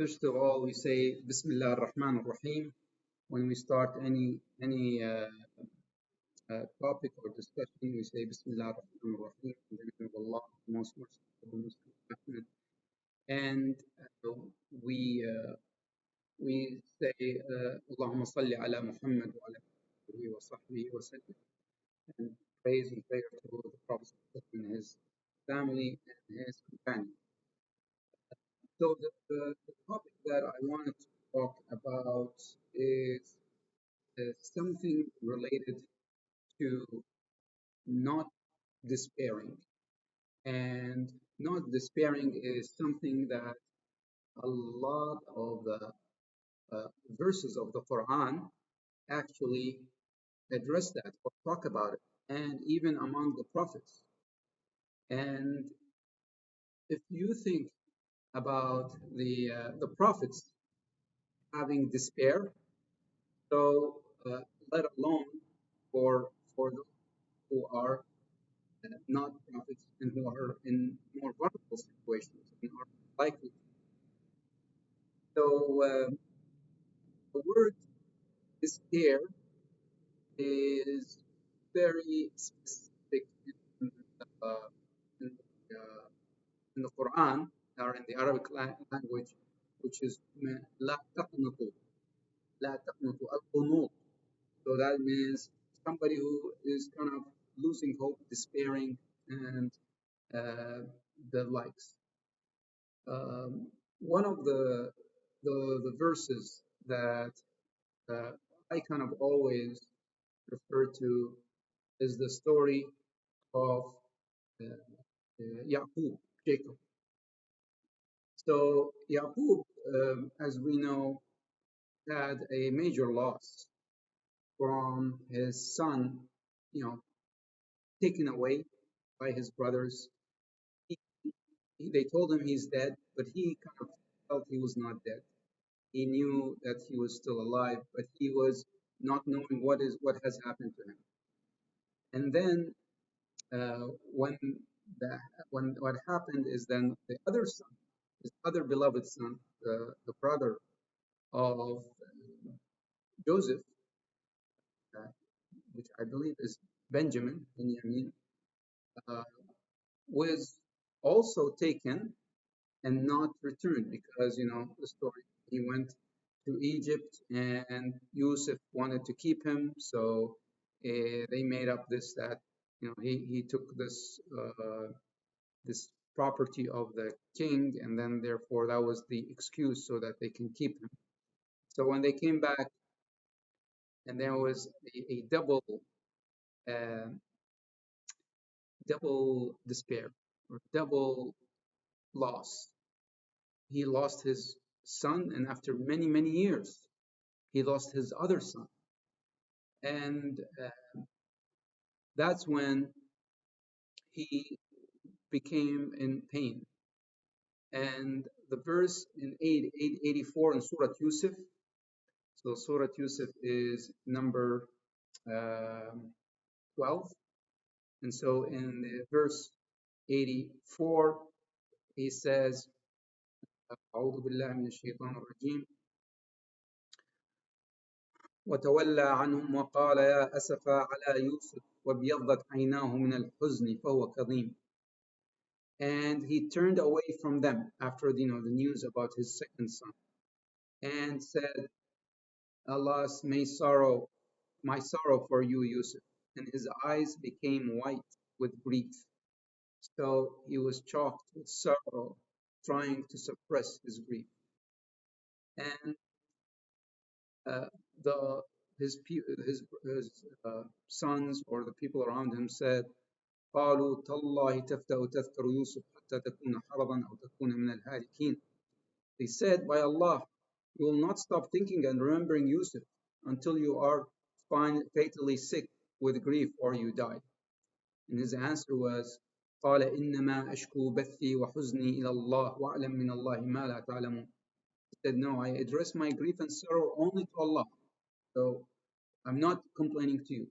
First of all, we say Bismillah ar-Rahman ar-Rahim when we start any topic or discussion. We say Bismillah ar-Rahman ar-Rahim in the name of Allah, the most merciful, most compassionate. And we say Allahumma salli ala Muhammad wa ala alihi wa sahbihi wa sallam, and praise and prayer to the Prophet and his family and his companions. So the topic that I wanted to talk about is something related to not despairing. And not despairing is something that a lot of the verses of the Quran actually address that or talk about it, and even among the prophets. And if you think about the prophets having despair, so let alone for those who are not prophets and who are in more vulnerable situations and are likely. So the word despair is very specific uh, in, in the Quran or in the Arabic language, which is لا تقنطوا لا تقنطوا القنوط. So that means somebody who is kind of losing hope, despairing, and uh, the likes. One of the verses that uh, I kind of always refer to is the story of Yaqub, Jacob. So Yaqub, as we know, had a major loss from his son, you know, taken away by his brothers. He, they told him he's dead, but he kind of felt he was not dead. He knew that he was still alive, but he was not knowing what has happened to him. And then when the, when what happened is then the other son, his other beloved son, the brother of Joseph, uh, which I believe is Benjamin, uh, was also taken and not returned because you know the story. He went to Egypt, and Yusuf wanted to keep him, so they made up this that you know he took this property of the king, and then therefore that was the excuse so that they can keep him. So when they came back, and there was a uh, double despair or double loss. He lost his son, and after many years, he lost his other son, and that's when he became in pain. And the verse in 884 in Surah Yusuf. So Surah Yusuf is number 12. And so in the verse 84, he says, أعوذ بالله من الشيطان الرجيم وتولى عنهم وقال يا أسفا على يوسف وابيضت عيناه من الحزن فهو كظيم. And he turned away from them after the news about his second son, and said, Alas, my sorrow for you, Yusuf. And his eyes became white with grief. So he was choked with sorrow, trying to suppress his grief. And uh, the his sons or the people around him said, قالوا تالله تفتأ تذكر يوسف حتى تكون حرضا أو تكون من الهالكين. They said, by Allah, you will not stop thinking and remembering Yusuf until you are fatally sick with grief or you die. And his answer was, قال إنما أشكو بثي وحزني إلى الله وأعلم من الله ما لا تعلمون. He said, no, I address my grief and sorrow only to Allah. So I'm not complaining to you.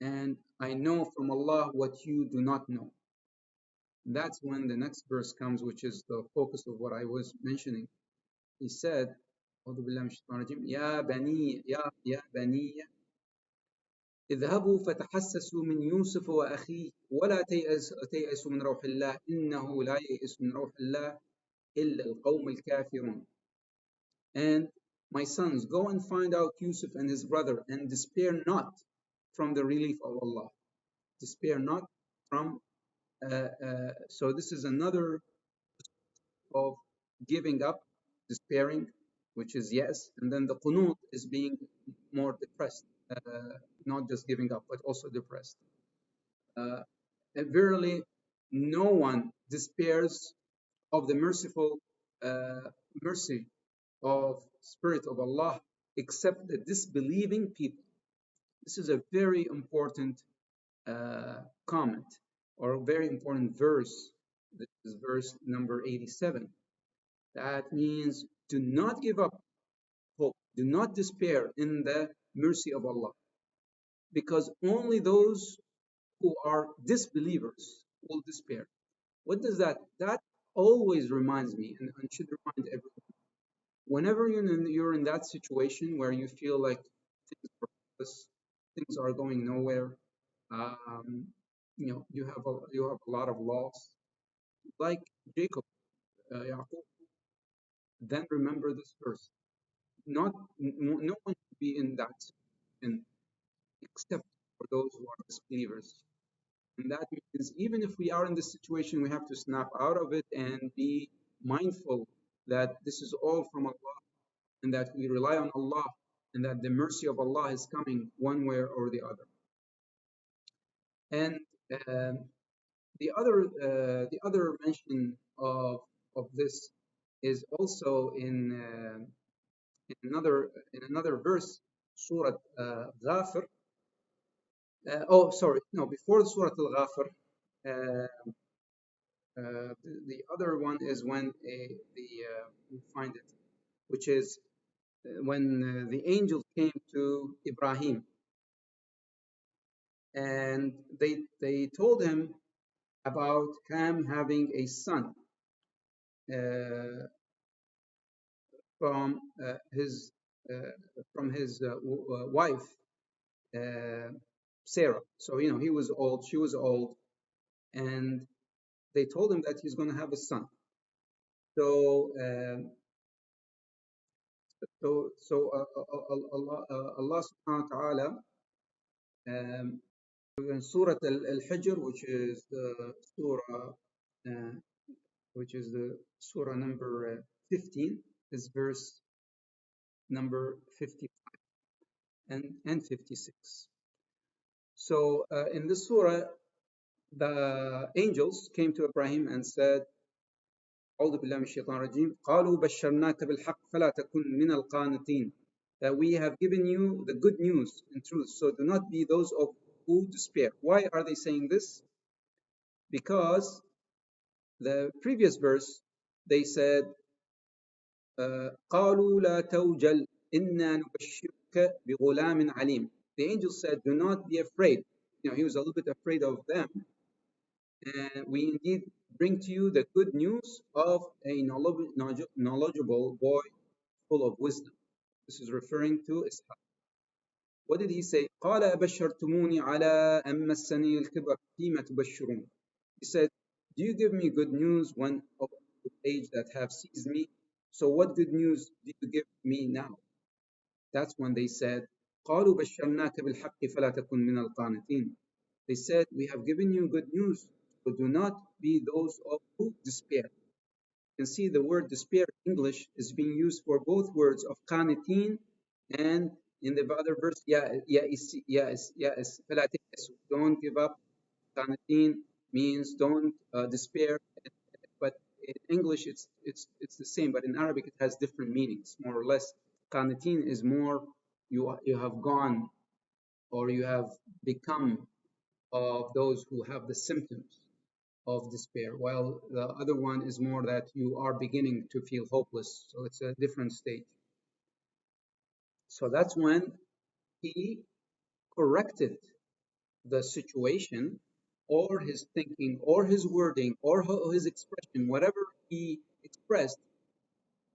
And I know from Allah what you do not know. That's when the next verse comes, which is the focus of what I was mentioning. he said, أعوذ بالله من الشيطان الرجيم يا بني اذهبوا فتحسسوا من يوسف وأخيه ولا تيأسوا من روح الله إنه لا ييأس من روح الله إلا القوم الكافرون. And my sons, go and find out Yusuf and his brother, and despair not from the relief of Allah. Despair not from. So this is another of giving up, despairing, which is yes, and then the qunut is being more depressed, not just giving up, but also depressed. And verily, no one despairs of the merciful mercy of Spirit of Allah except the disbelieving people. This is a very important comment or a very important verse. This is verse number 87. That means do not give up hope, do not despair in the mercy of Allah, because only those who are disbelievers will despair. What does that? That always reminds me, and should remind everyone. Whenever you're in that situation where you feel like things are hopeless, things are going nowhere, um, you have a lot of loss, like Jacob, Yaqub, then remember this verse. No one should be in that situation except for those who are disbelievers. And that means even if we are in this situation, we have to snap out of it and be mindful that this is all from Allah and that we rely on Allah and that the mercy of Allah is coming one way or the other. And the other mention of this is also in another verse, Surah Ghafir. Oh, sorry, no, before Surah Al-Ghafir, the other one is when we find it, which is when the angel came to Ibrahim and they told him about Ham having a son uh, from his wife Sarah. So he was old, she was old, and they told him that he's going to have a son. So Allah subhanahu wa ta'ala in Surah Al-Hijr, which is the surah number 15, is verse number 50 and 56. So in this surah, the angels came to Ibrahim and said, أعوذ بالله من الشيطان الرجيم قالوا بشرناك بالحق فلا تكن من القانتين, that we have given you the good news in truth, so do not be those of who despair. Why are they saying this? Because the previous verse they said قالوا لا توجل إنا نبشرك بغلام عليم. The angel said, do not be afraid. He was a little bit afraid of them. And we indeed bring to you the good news of a knowledgeable boy full of wisdom. This is referring to Ishaq. What did he say? قال أبشرتموني على أن مسني الكبر فيما تبشرون. He said, do you give me good news when of age that have seized me? So what good news do you give me now? That's when they said, قالوا بشرناك بالحق فلا تكن من القانتين. They said, we have given you good news, so do not be those of who despair. You can see the word despair in English is being used for both words of qanitin, and in the other verse, فلا تيأسوا. Don't give up. Qanitin means don't despair, but in English it's the same, but in Arabic it has different meanings, more or less. Qanitin is more you have gone or you have become of those who have the symptoms of despair, while the other one is more that you are beginning to feel hopeless. So it's a different state. So that's when he corrected the situation or his thinking or his wording or his expression, whatever he expressed,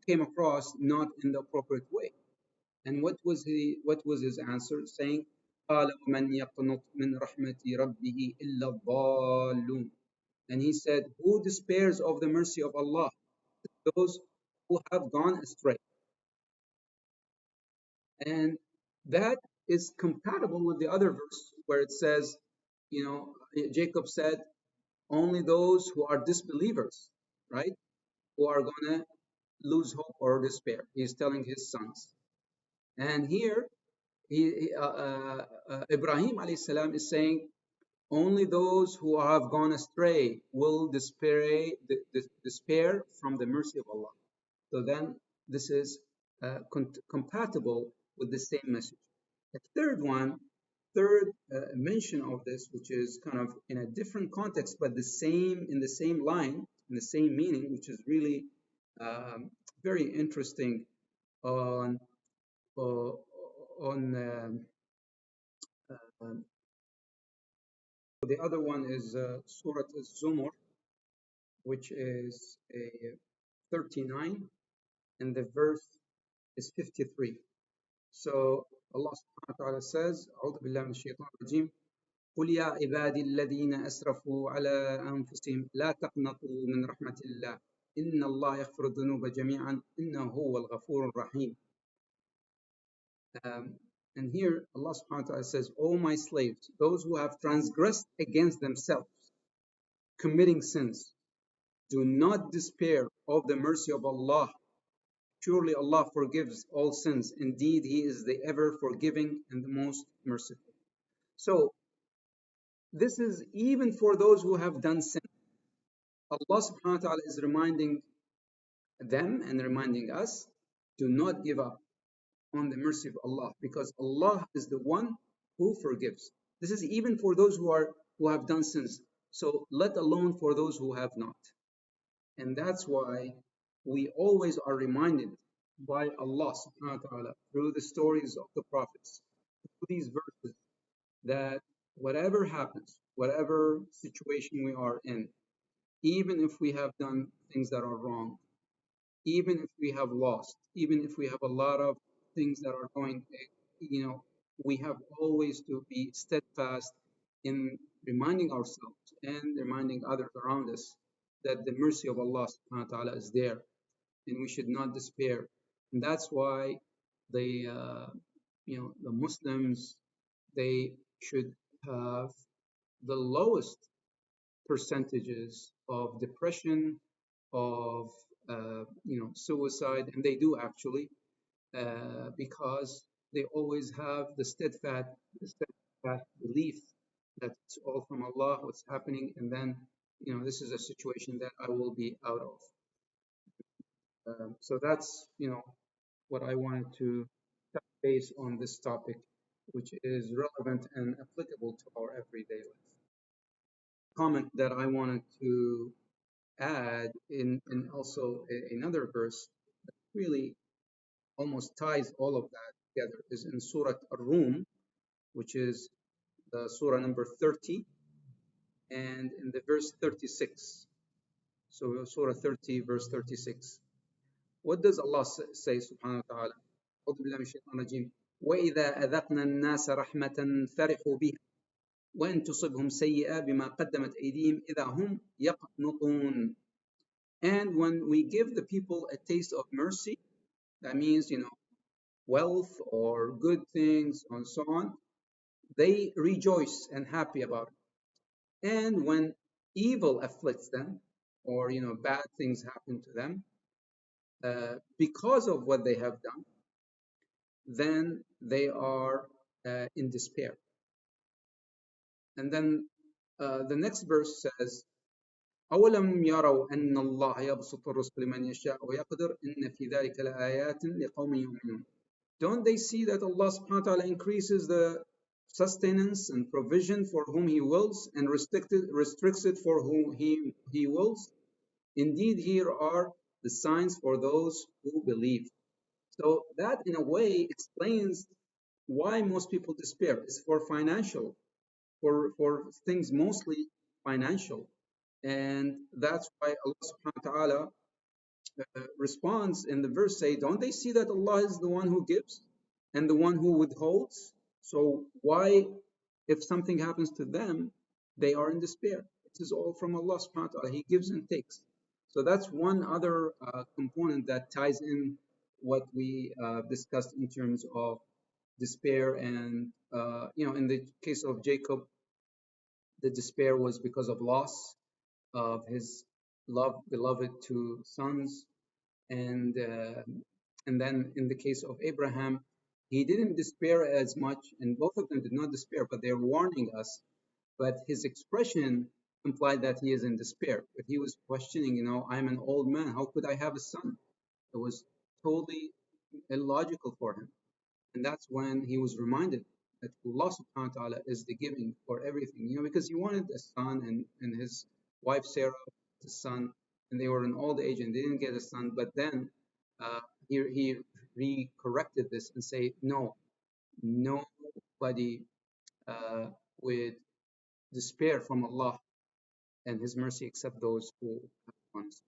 came across not in the appropriate way. And what was his answer? Saying, قال ومن يقنط من رحمة ربه إلا الضالون. And he said, who despairs of the mercy of Allah? Those who have gone astray. And that is compatible with the other verse where it says, you know, Jacob said, only those who are disbelievers, right, who are going to lose hope or despair. He's telling his sons. And here, Ibrahim alayhi salam is saying, only those who have gone astray will despair from the mercy of Allah. So then this is compatible with the same message. The third mention of this, which is kind of in a different context, but the same in the same line, in the same meaning, which is really very interesting on uh, on um, the other one is Surah Az-Zumar, which is a 39, and the verse is 53. So Allah subhanahu wa ta'ala says, أعوذ بالله من الشيطان الرجيم قل يا عبادي الذين أسرفوا على أنفسهم لا تقنطوا من رحمة الله إن الله يغفر الذنوب جميعا إنه هو الغفور الرحيم. And here Allah subhanahu wa ta'ala says, O my slaves, those who have transgressed against themselves, committing sins, do not despair of the mercy of Allah. Surely Allah forgives all sins. Indeed, He is the ever forgiving and the most merciful. So this is even for those who have done sin. Allah subhanahu wa ta'ala is reminding them and reminding us, do not give up on the mercy of Allah, because Allah is the one who forgives. This is even for those who have done sins. So let alone for those who have not. And that's why we always are reminded by Allah subhanahu wa ta'ala through the stories of the prophets, through these verses, that whatever happens, whatever situation we are in, even if we have done things that are wrong, even if we have lost, even if we have a lot of things that are going, we have always to be steadfast in reminding ourselves and reminding others around us that the mercy of Allah subhanahu wa ta'ala is there, and we should not despair. And that's why the Muslims, they should have the lowest percentages of depression, of suicide, and they do actually, because they always have the steadfast belief that it's all from Allah, what's happening, and then this is a situation that I will be out of. So that's what I wanted to touch base on this topic, which is relevant and applicable to our everyday life. Comment that I wanted to add in also another verse that really almost ties all of that together is in Surah Ar-Rum, which is the surah number 30, and in the verse 36. So Surah 30, verse 36. What does Allah say, subhanahu wa ta'ala? أعوذ بالله من الشيطان الرجيم وإذا أذقنا الناس رحمة فرحوا بها وإن تصبهم سيئة بما قدمت أيديهم إذا هم يقنطون. And when we give the people a taste of mercy, that means, wealth or good things and so on, they rejoice and happy about it. And when evil afflicts them, or, bad things happen to them, because of what they have done, then they are in despair. And then the next verse says, أولم يروا أن الله يبسط الرزق لمن يشاء ويقدر إن في ذلك لآيات لقوم يؤمنون. Don't they see that Allah subhanahu wa ta'ala increases the sustenance and provision for whom He wills and restricts it for whom He wills? Indeed, here are the signs for those who believe. So that in a way explains why most people despair. It's for financial, for things mostly financial. And that's why Allah subhanahu wa ta'ala responds in the verse say, don't they see that Allah is the one who gives and the one who withholds? So why, if something happens to them, they are in despair? It is all from Allah subhanahu wa ta'ala. He gives and takes. So that's one other component that ties in what we discussed in terms of despair. And, in the case of Jacob, the despair was because of loss of his beloved two sons. And then in the case of Abraham, he didn't despair as much, and both of them did not despair, but they're warning us. But his expression implied that he is in despair. But he was questioning, I'm an old man. How could I have a son? It was totally illogical for him. And that's when he was reminded that Allah subhanahu wa ta'ala is the giving for everything, because he wanted a son, and his wife Sarah, the son, and they were in old age and they didn't get a son. But then he re-corrected this and say, no, nobody would despair from Allah and His mercy except those who have honest.